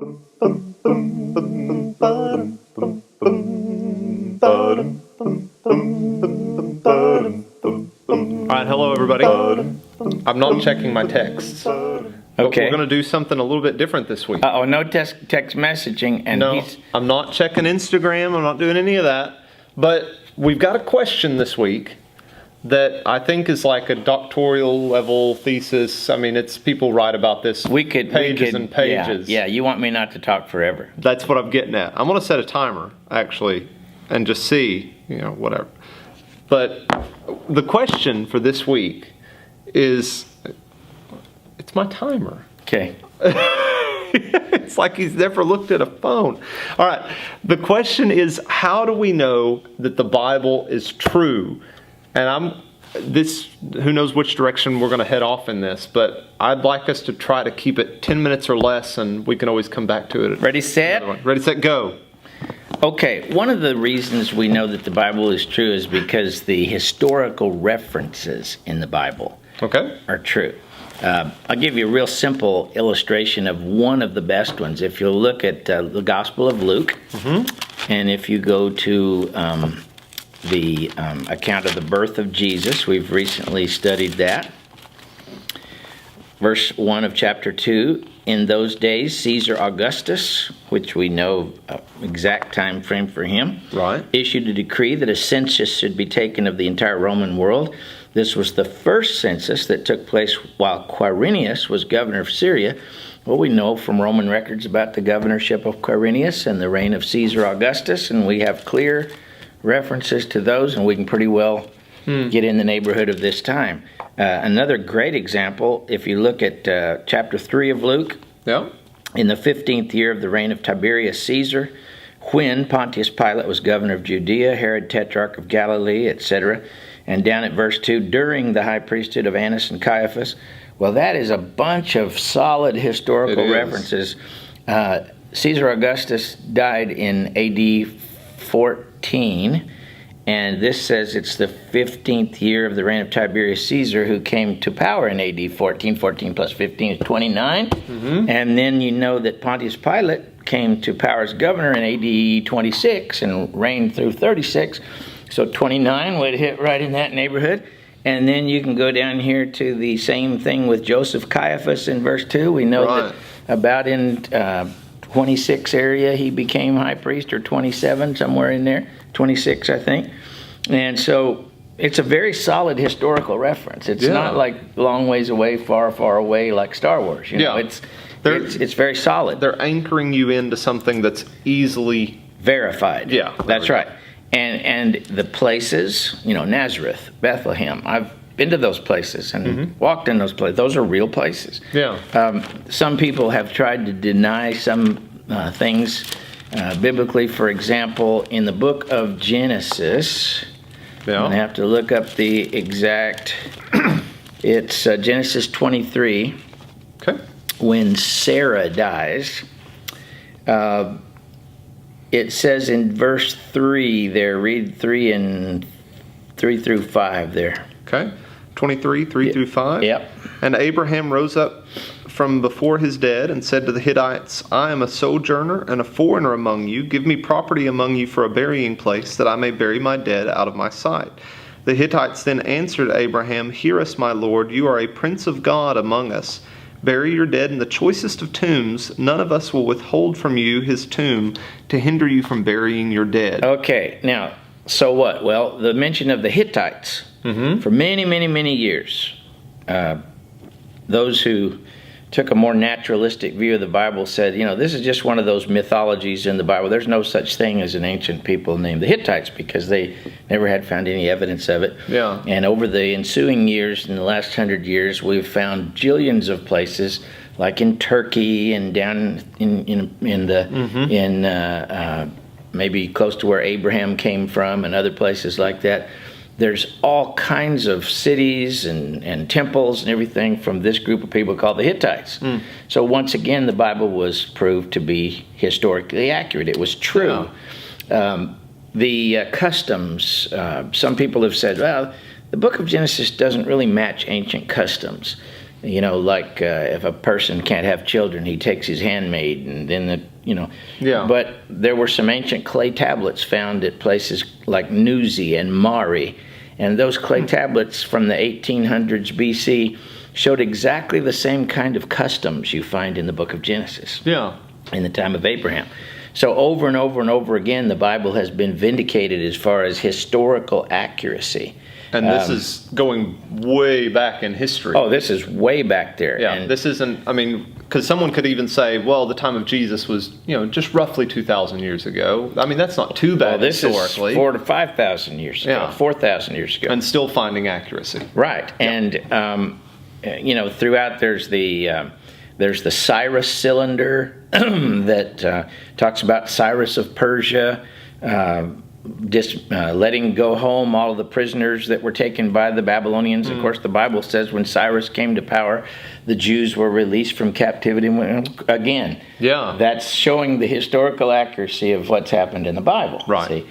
Alright, hello everybody. I'm not checking my texts. But Okay. we're going to do something a little bit different this week. No text messaging, and No, I'm not checking Instagram. I'm not doing any of that. But we've got a question this week that I think is like a doctoral level thesis. I mean, it's people write about this pages and pages. Yeah, you want me not to talk forever. That's what I'm getting at. I'm going to set a timer, actually, and just see, whatever. But the question for this week is, it's my timer. Okay. It's like he's never looked at a phone. All right. The question is, how do we know that the Bible is true? And who knows which direction we're going to head off in this, but I'd like us to try to keep it 10 minutes or less, and we can always come back to it. Ready, set? Ready, set, go. Okay, one of the reasons we know that the Bible is true is because the historical references in the Bible are true. I'll give you a real simple illustration of one of the best ones. If you'll look at the Gospel of Luke, and if you go to the account of the birth of Jesus, we've recently studied that. Verse 1 of chapter 2, in those days Caesar Augustus, which we know exact time frame for him, issued a decree that a census should be taken of the entire Roman world. This was the first census that took place while Quirinius was governor of Syria. Well, we know from Roman records about the governorship of Quirinius and the reign of Caesar Augustus, and we have clear references to those, and we can pretty well get in the neighborhood of this time. Another great example, if you look at chapter 3 of Luke, in the 15th year of the reign of Tiberius Caesar, when Pontius Pilate was governor of Judea, Herod tetrarch of Galilee, etc., and down at verse 2, during the high priesthood of Annas and Caiaphas. Well, that is a bunch of solid historical references. Caesar Augustus died in AD 14, and this says it's the 15th year of the reign of Tiberius Caesar, who came to power in AD 14. 14 plus 15 is 29. And then you know that Pontius Pilate came to power as governor in AD 26 and reigned through 36. So 29 would hit right in that neighborhood. And then you can go down here to the same thing with Joseph Caiaphas in verse 2. We know that about in 26 area he became high priest, or 27, somewhere in there. 26, I think. And so it's a very solid historical reference. It's not like long ways away, far, far away like Star Wars. It's very solid. They're anchoring you into something that's easily verified. Yeah. That's right. And the places, Nazareth, Bethlehem, I've been to those places and walked in those places. Those are real places. Yeah. Some people have tried to deny some things biblically. For example, in the book of Genesis, I'm going to have to look up the exact, it's Genesis 23, when Sarah dies. It says in verse 3 there, read 3 through 5 there. 23, 3 through 5? Yep. And Abraham rose up from before his dead and said to the Hittites, I am a sojourner and a foreigner among you. Give me property among you for a burying place, that I may bury my dead out of my sight. The Hittites then answered Abraham, Hear us, my lord, you are a prince of God among us. Bury your dead in the choicest of tombs. None of us will withhold from you his tomb to hinder you from burying your dead. Okay, now, so what? Well, the mention of the Hittites, for many, many, many years, those who took a more naturalistic view of the Bible said, this is just one of those mythologies in the Bible. There's no such thing as an ancient people named the Hittites, because they never had found any evidence of it. Yeah. And over the ensuing years, in the last 100 years, we've found jillions of places, like in Turkey and down in maybe close to where Abraham came from, and other places like that. There's all kinds of cities and temples and everything from this group of people called the Hittites. So once again, the Bible was proved to be historically accurate. It was true. The customs, some people have said, well, the book of Genesis doesn't really match ancient customs. like if a person can't have children, he takes his handmaid, and then Yeah. But there were some ancient clay tablets found at places like Nuzi and Mari, and those clay tablets from the 1800s BC showed exactly the same kind of customs you find in the book of Genesis. Yeah. In the time of Abraham. So over and over and over again, the Bible has been vindicated as far as historical accuracy. And this is going way back in history. Oh, this is way back there. Yeah, And this isn't, because someone could even say, well, the time of Jesus was, just roughly 2,000 years ago. That's not too bad this historically. is 4,000 to 5,000 years ago, Yeah. 4,000 years ago. And still finding accuracy. Right. Yeah. And, throughout there's the Cyrus cylinder that talks about Cyrus of Persia letting go home all of the prisoners that were taken by the Babylonians. Of course, the Bible says when Cyrus came to power, the Jews were released from captivity again. Yeah. That's showing the historical accuracy of what's happened in the Bible. Right. See?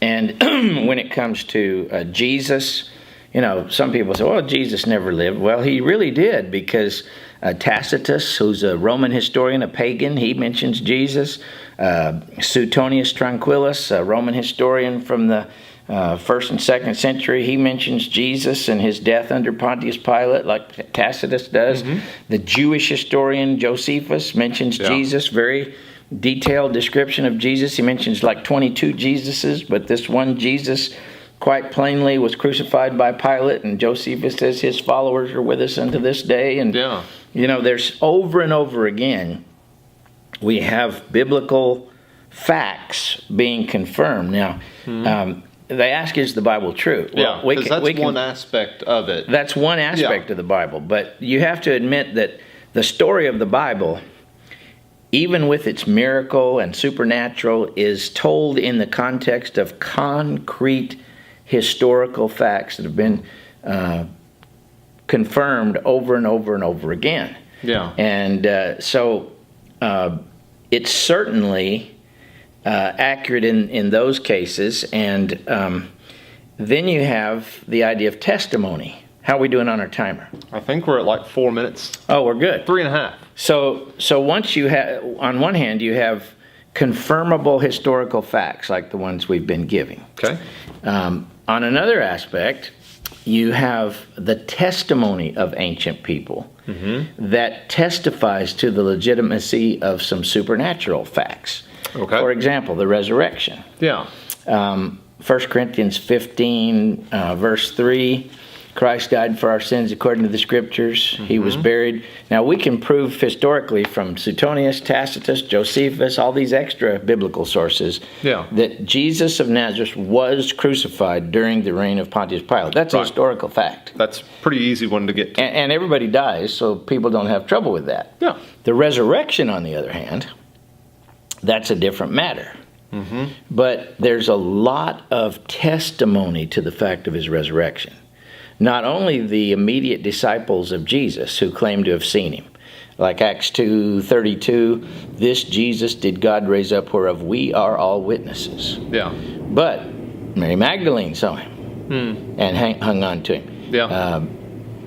And when it comes to Jesus, some people say, well, Jesus never lived. Well, he really did, because Tacitus, who's a Roman historian, a pagan, he mentions Jesus. Suetonius Tranquillus, a Roman historian from the 1st and 2nd century, he mentions Jesus and his death under Pontius Pilate, like Tacitus does. The Jewish historian Josephus mentions Jesus, very detailed description of Jesus. He mentions like 22 Jesuses, but this one Jesus quite plainly was crucified by Pilate, and Josephus says his followers are with us unto this day. And there's over and over again we have biblical facts being confirmed. Now, they ask, is the Bible true? Well, because that's one aspect of it. That's one aspect of the Bible. But you have to admit that the story of the Bible, even with its miracle and supernatural, is told in the context of concrete historical facts that have been confirmed over and over and over again. Yeah. And so it's certainly accurate in those cases. And then you have the idea of testimony. How are we doing on our timer? I think we're at like 4 minutes. Oh, we're good. 3.5. So once you have, on one hand, you have confirmable historical facts like the ones we've been giving. Okay. On another aspect, you have the testimony of ancient people that testifies to the legitimacy of some supernatural facts. Okay. For example, the resurrection. Yeah. 1 Corinthians 15, verse 3, Christ died for our sins according to the Scriptures. He was buried. Now, we can prove historically from Suetonius, Tacitus, Josephus, all these extra biblical sources, that Jesus of Nazareth was crucified during the reign of Pontius Pilate. That's a historical fact. That's a pretty easy one to get to. And everybody dies, so people don't have trouble with that. Yeah. The resurrection, on the other hand, that's a different matter. But there's a lot of testimony to the fact of his resurrection. Not only the immediate disciples of Jesus who claim to have seen him, like Acts 2:32, this Jesus did God raise up, whereof we are all witnesses. Yeah. But Mary Magdalene saw him and hung on to him. Yeah.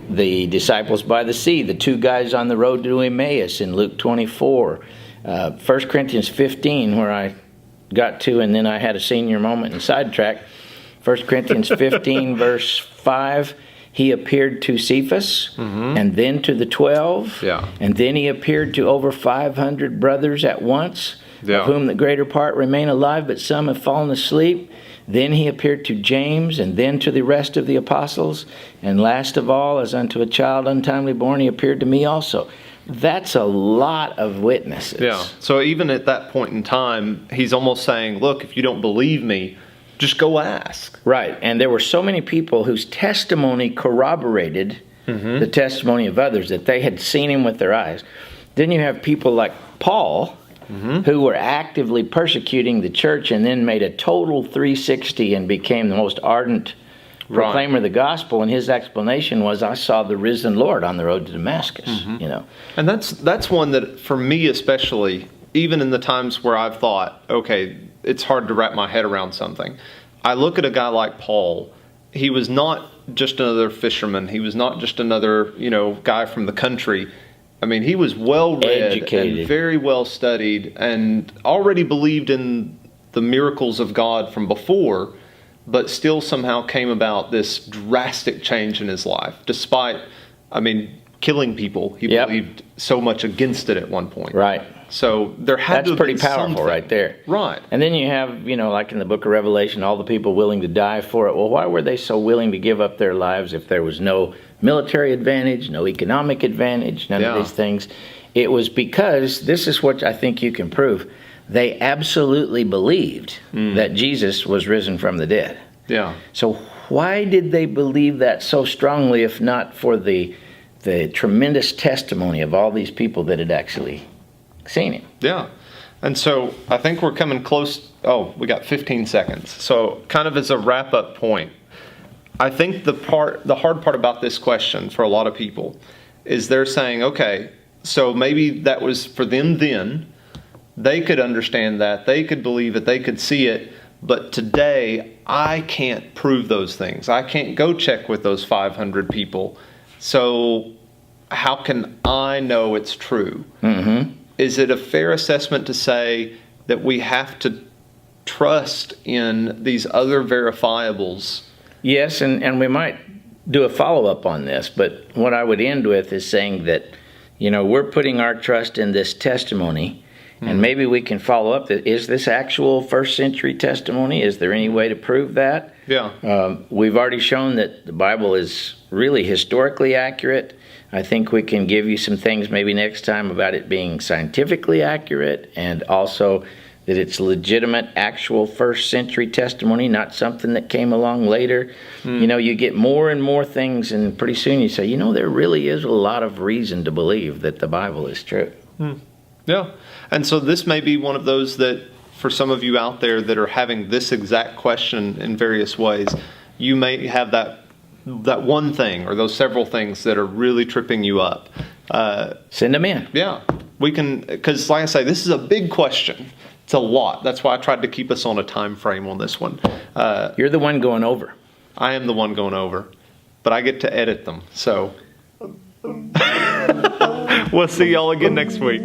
The disciples by the sea, the two guys on the road to Emmaus in Luke 24, 1 Corinthians 15, where I got to, and then I had a senior moment and sidetrack. 1 Corinthians 15, verse 5, he appeared to Cephas, and then to the 12, and then he appeared to over 500 brothers at once, of whom the greater part remain alive, but some have fallen asleep. Then he appeared to James, and then to the rest of the apostles, and last of all, as unto a child untimely born, he appeared to me also. That's a lot of witnesses. Yeah. So even at that point in time, he's almost saying, look, if you don't believe me, just go ask. Right. And there were so many people whose testimony corroborated the testimony of others, that they had seen him with their eyes. Then you have people like Paul, who were actively persecuting the church and then made a total 360 and became the most ardent proclaimer of the gospel. And his explanation was, I saw the risen Lord on the road to Damascus. And that's one that, for me especially, even in the times where I've thought, okay, it's hard to wrap my head around something, I look at a guy like Paul, he was not just another fisherman. He was not just another, guy from the country. I mean, he was well read, educated, and very well studied, and already believed in the miracles of God from before, but still somehow came about this drastic change in his life, despite, killing people. He believed so much against it at one point. Right. So there had to have pretty been powerful something. Right there. Right. And then you have, like in the book of Revelation, all the people willing to die for it. Well, why were they so willing to give up their lives if there was no military advantage, no economic advantage, none of these things? It was because, this is what I think you can prove, they absolutely believed that Jesus was risen from the dead. Yeah. So why did they believe that so strongly, if not for the tremendous testimony of all these people that had actually seen him? Yeah. And so I think we're coming close. Oh, we got 15 seconds. So kind of as a wrap-up point, I think the hard part about this question for a lot of people is they're saying, okay, so maybe that was for them then. They could understand that. They could believe it. They could see it. But today, I can't prove those things. I can't go check with those 500 people. So how can I know it's true? Mm-hmm. Is it a fair assessment to say that we have to trust in these other verifiables? Yes, and we might do a follow-up on this, but what I would end with is saying that, we're putting our trust in this testimony, and maybe we can follow up. Is this actual first century testimony? Is there any way to prove that? Yeah. We've already shown that the Bible is really historically accurate. I think we can give you some things maybe next time about it being scientifically accurate, and also that it's legitimate, actual first century testimony, not something that came along later. You get more and more things, and pretty soon you say, there really is a lot of reason to believe that the Bible is true. Yeah. And so this may be one of those that, for some of you out there that are having this exact question in various ways, you may have that one thing or those several things that are really tripping you up. Send them in. Yeah. We can, because like I say, this is a big question. It's a lot. That's why I tried to keep us on a time frame on this one. You're the one going over. I am the one going over, but I get to edit them. So we'll see y'all again next week.